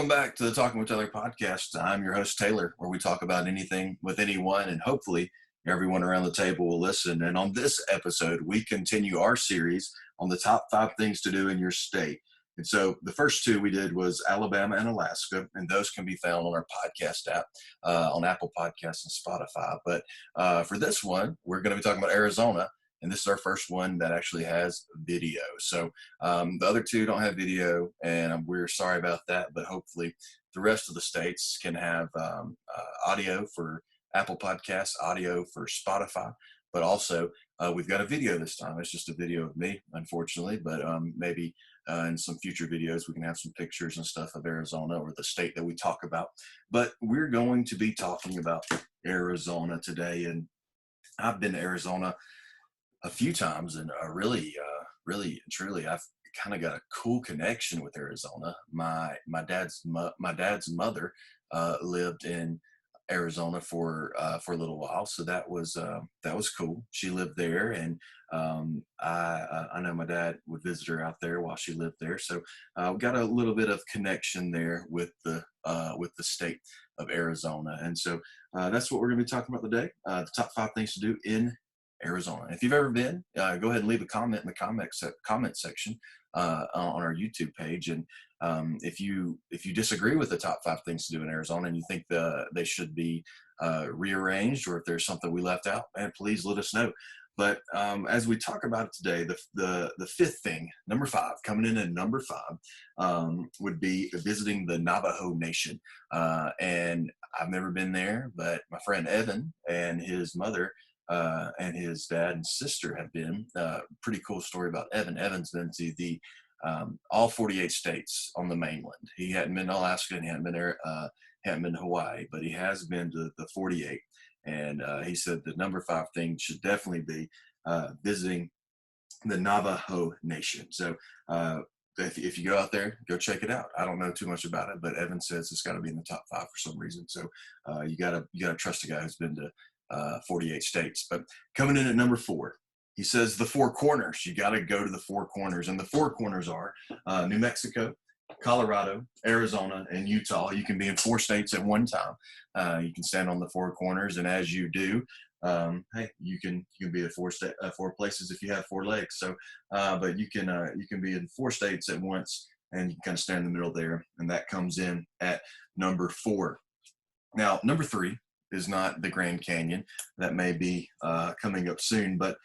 Welcome back to the Talking with Taylor podcast. I'm your host, Taylor, where we talk about anything with anyone, and hopefully everyone around the table will listen. And on this episode, we continue our series on the top 5 things to do in your state. And so the first 2 we did was Alabama and Alaska, and those can be found on our podcast app, on Apple Podcasts and Spotify. But for this one, we're going to be talking about Arizona. And this is our first one that actually has video. So the other 2 don't have video, and we're sorry about that. But hopefully the rest of the states can have audio for Apple Podcasts, audio for Spotify. But also we've got a video this time. It's just a video of me, unfortunately. But maybe in some future videos we can have some pictures and stuff of Arizona or the state that we talk about. But we're going to be talking about Arizona today. And I've been to Arizona a few times, and really truly, I've kind of got a cool connection with Arizona. My dad's mother lived in Arizona for a little while, so that was cool. She lived there, and I know my dad would visit her out there while she lived there. So we got a little bit of connection there with the state of Arizona, and so that's what we're going to be talking about today. The top 5 things to do in Arizona. If you've ever been, go ahead and leave a comment in the comment section on our YouTube page. And if you disagree with the top 5 things to do in Arizona and you think they should be rearranged, or if there's something we left out, man, please let us know. But as we talk about it today, the 5th thing, number 5, coming in at number 5, would be visiting the Navajo Nation. And I've never been there, but my friend Evan and his mother and his dad and sister have been. Pretty cool story about Evan. Evan's been to the all 48 states on the mainland. He hadn't been to Alaska, and he hadn't been there, hadn't been to Hawaii, but he has been to the 48. And he said the number 5 thing should definitely be visiting the Navajo Nation. So if you go out there, go check it out. I don't know too much about it, but Evan says it's got to be in the top 5 for some reason. So you gotta trust a guy who's been to 48 states. But coming in at number 4, he says the 4 corners. You got to go to the 4 corners, and the 4 corners are New Mexico, Colorado, Arizona, and Utah. You can be in 4 states at one time. You can stand on the 4 corners, and as you do, hey, you can be at 4 places if you have 4 legs. So, but you can be in 4 states at once, and you can kind of stand in the middle there, and that comes in at number 4. Now, number 3 is not the Grand Canyon. That may be coming up soon, but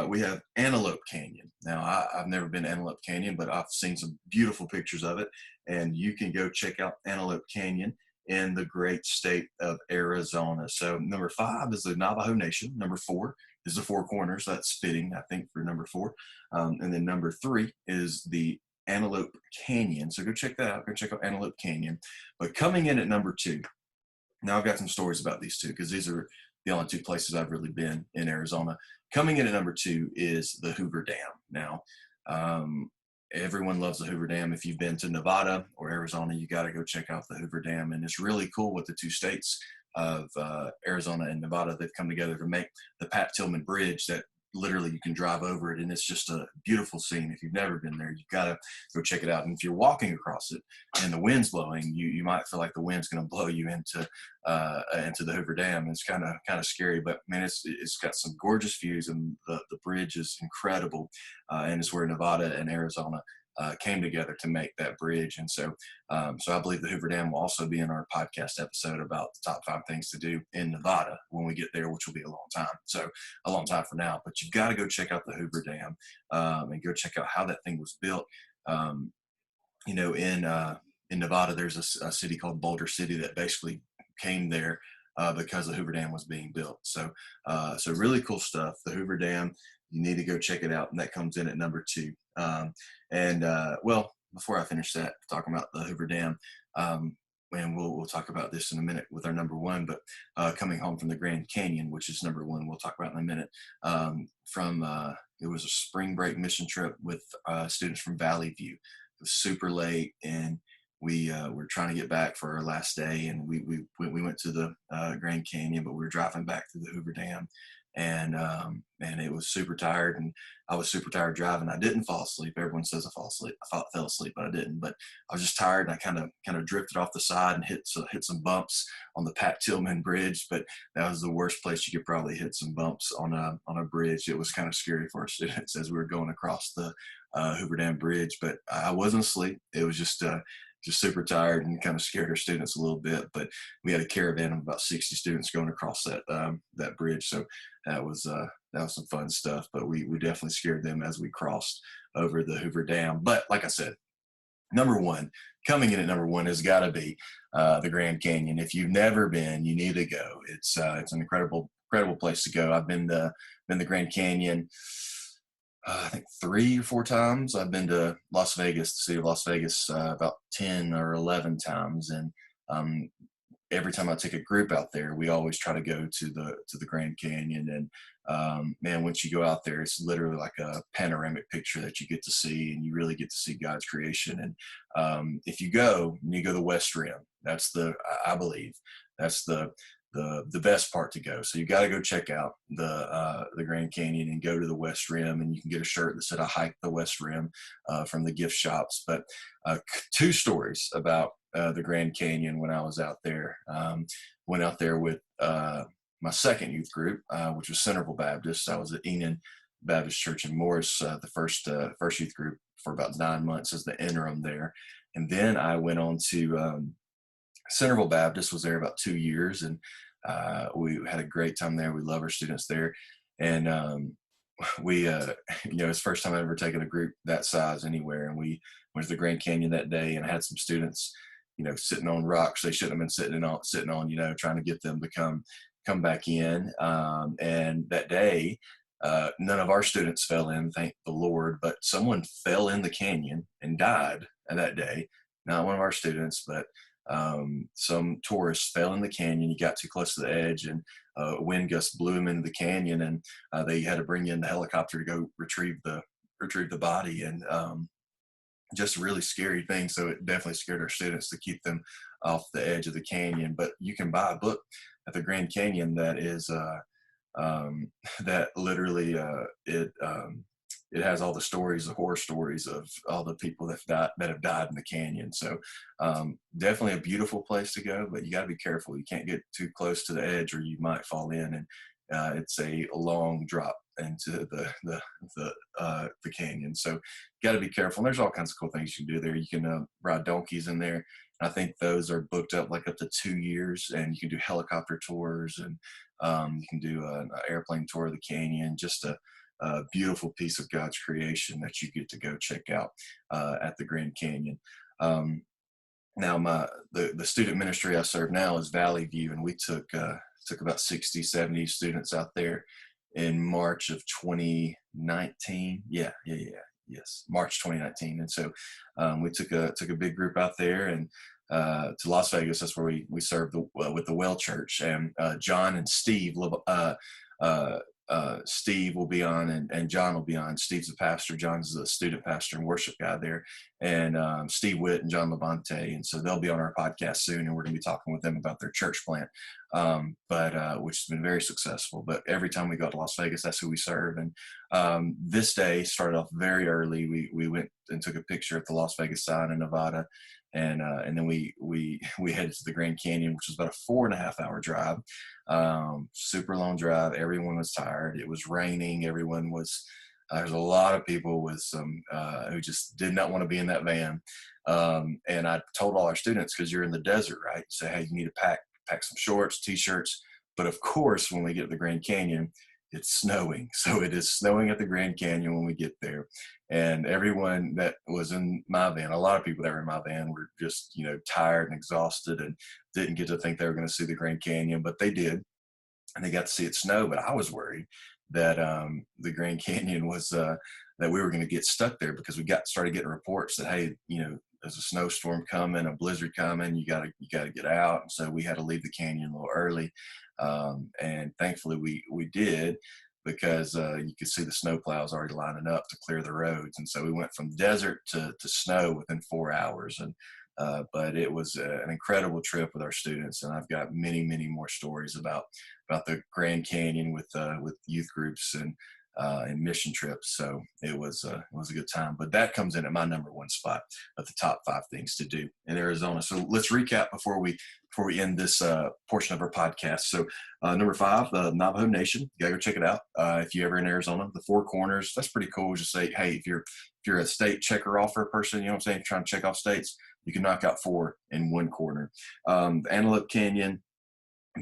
we have Antelope Canyon. Now, I've never been to Antelope Canyon, but I've seen some beautiful pictures of it, and you can go check out Antelope Canyon in the great state of Arizona. So number 5 is the Navajo Nation. Number 4 is the 4 corners. That's fitting, I think, for number 4. And then number 3 is the Antelope Canyon. So go check that out. Go check out Antelope Canyon. But coming in at number 2, now I've got some stories about these 2 because these are the only 2 places I've really been in Arizona. Coming in at number 2 is the Hoover Dam. Now, everyone loves the Hoover Dam. If you've been to Nevada or Arizona, you got to go check out the Hoover Dam. And it's really cool what the 2 states of Arizona and Nevada, they've come together to make the Pat Tillman Bridge that literally you can drive over it, and it's just a beautiful scene. If you've never been there, you've got to go check it out. And if you're walking across it and the wind's blowing, you might feel like the wind's going to blow you into the Hoover Dam. It's kind of scary, but man, it's got some gorgeous views, and the bridge is incredible. And it's where Nevada and Arizona came together to make that bridge. And so I believe the Hoover Dam will also be in our podcast episode about the top 5 things to do in Nevada when we get there, which will be a long time. So a long time from now, but you've got to go check out the Hoover Dam and go check out how that thing was built. In Nevada, there's a city called Boulder City that basically came there because the Hoover Dam was being built. So really cool stuff. The Hoover Dam, you need to go check it out. And that comes in at number 2. Before I finish that, talking about the Hoover Dam, and we'll talk about this in a minute with our number 1, but coming home from the Grand Canyon, which is number 1, we'll talk about in a minute, it was a spring break mission trip with students from Valley View. It was super late, and we were trying to get back for our last day, and we went to the Grand Canyon, but we were driving back through the Hoover Dam, and it was super tired, and I was super tired driving. I didn't fall asleep. Everyone says I fell asleep, but I didn't. But I was just tired, and I kind of drifted off the side and hit some bumps on the Pat Tillman Bridge. But that was the worst place you could probably hit some bumps on a bridge. It was kind of scary for our students as we were going across the Hoover Dam Bridge. But I wasn't asleep. It was just super tired and kind of scared our students a little bit. But we had a caravan of about 60 students going across that bridge, so that was some fun stuff. But we definitely scared them as we crossed over the Hoover Dam. But like I said, number one, coming in at number one has got to be the Grand Canyon. If you've never been, you need to go. It's an incredible place to go. I've been to the Grand Canyon. I think 3 or 4 times. I've been to Las Vegas, the city of Las Vegas, about 10 or 11 times, and um, every time I take a group out there, we always try to go to the Grand Canyon. And man, once you go out there, it's literally like a panoramic picture that you get to see, and you really get to see God's creation. And if you go to the West Rim, I believe that's the best part to go. So you got to go check out the Grand Canyon and go to the West Rim, and you can get a shirt that said "I hiked the West Rim" from the gift shops. But 2 stories about the Grand Canyon when I was out there. Went out there with my second youth group, which was Centerville Baptist. I was at Enon Baptist Church in Morris, the first youth group for about 9 months as the interim there, and then I went on to Centerville Baptist. Was there about 2 years, and we had a great time there. We love our students there, and we it's the first time I've ever taken a group that size anywhere, and we went to the Grand Canyon that day, and I had some students sitting on rocks they shouldn't have been sitting on, trying to get them to come back in. And that day, none of our students fell in, thank the Lord, but someone fell in the canyon and died that day. Not one of our students, but some tourists fell in the canyon. He got too close to the edge, and a wind gust blew him into the canyon, and they had to bring in the helicopter to go retrieve the body. And just a really scary thing. So it definitely scared our students to keep them off the edge of the canyon. But you can buy a book at the Grand Canyon that is that literally it has all the stories, the horror stories of all the people that have died in the canyon. So definitely a beautiful place to go, but you got to be careful. You can't get too close to the edge, or you might fall in, and it's a long drop into the canyon. So got to be careful. And there's all kinds of cool things you can do there. You can ride donkeys in there. I think those are booked up like up to 2 years, and you can do helicopter tours, and you can do an airplane tour of the canyon. Just a beautiful piece of God's creation that you get to go check out at the Grand Canyon. Now, the student ministry I serve now is Valley View, and we took about 60, 70 students out there in March of 2019. Yes, March 2019. And so we took a big group out there, and to Las Vegas. That's where we served with the Well Church. And John and Steve Steve will be on, and John will be on. Steve's the pastor. John's the student pastor and worship guy there. And Steve Witt and John Labonte. And so they'll be on our podcast soon, and we're going to be talking with them about their church plant, which has been very successful. But every time we go to Las Vegas, that's who we serve. And this day started off very early. We went and took a picture at the Las Vegas sign in Nevada. And then we headed to the Grand Canyon, which was about a 4.5-hour drive. Super long drive. Everyone was tired. It was raining. There's a lot of people with some who just did not want to be in that van. And I told all our students, because you're in the desert, right? So, hey, you need to pack some shorts, t-shirts. But of course, when we get to the Grand Canyon, it's snowing. So it is snowing at the Grand Canyon when we get there. And everyone that was in my van, a lot of people that were in my van were just, tired and exhausted, and didn't get to think they were going to see the Grand Canyon, but they did. And they got to see it snow. But I was worried that the Grand Canyon was, that we were going to get stuck there, because we started getting reports that, hey, there's a snowstorm coming, a blizzard coming, you got to get out. And so we had to leave the canyon a little early. And thankfully we did, because you could see the snow plows already lining up to clear the roads. And so we went from desert to snow within 4 hours. And But it was an incredible trip with our students, and I've got many, many more stories about the Grand Canyon with youth groups and mission trips. So it was a good time. But that comes in at my number one spot of the top 5 things to do in Arizona. So let's recap before we end this portion of our podcast. So number 5, the Navajo Nation. You gotta go check it out if you're ever in Arizona. The Four Corners. That's pretty cool. Just say, hey, if you're a state checker offer person, you know what I'm saying, if you're trying to check off states, you can knock out 4 in one corner. Antelope Canyon,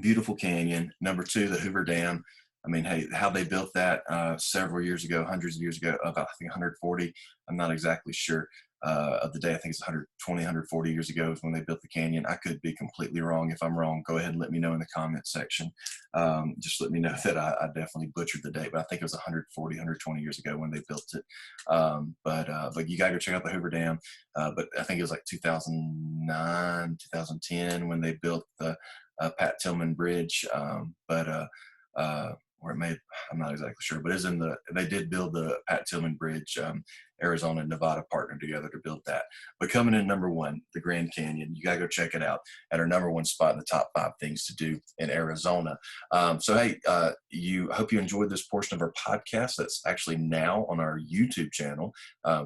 beautiful canyon. Number 2, the Hoover Dam. I mean, hey, how they built that several years ago, hundreds of years ago, about I think 140. I'm not exactly sure of the day. I think it's 120, 140 years ago is when they built the canyon. I could be completely wrong. If I'm wrong, go ahead and let me know in the comment section. Just let me know that I definitely butchered the date, but I think it was 140, 120 years ago when they built it. But you gotta go check out the Hoover Dam. But I think it was like 2009, 2010 when they built the Pat Tillman Bridge. Or it may, I'm not exactly sure, but they did build the Pat Tillman Bridge. Arizona and Nevada partnered together to build that. But coming in number 1, the Grand Canyon, you gotta go check it out at our number 1 spot in the top 5 things to do in Arizona. So hey, I hope you enjoyed this portion of our podcast that's actually now on our YouTube channel.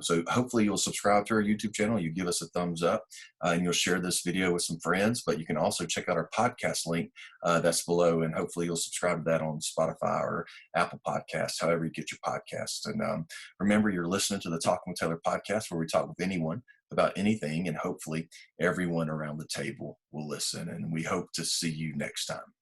So hopefully you'll subscribe to our YouTube channel, you give us a thumbs up, and you'll share this video with some friends. But you can also check out our podcast link that's below, and hopefully you'll subscribe to that on Spotify or Apple Podcasts, however you get your podcasts. And remember, you're listening to the Talking with Taylor podcast, where we talk with anyone about anything, and hopefully everyone around the table will listen. And we hope to see you next time.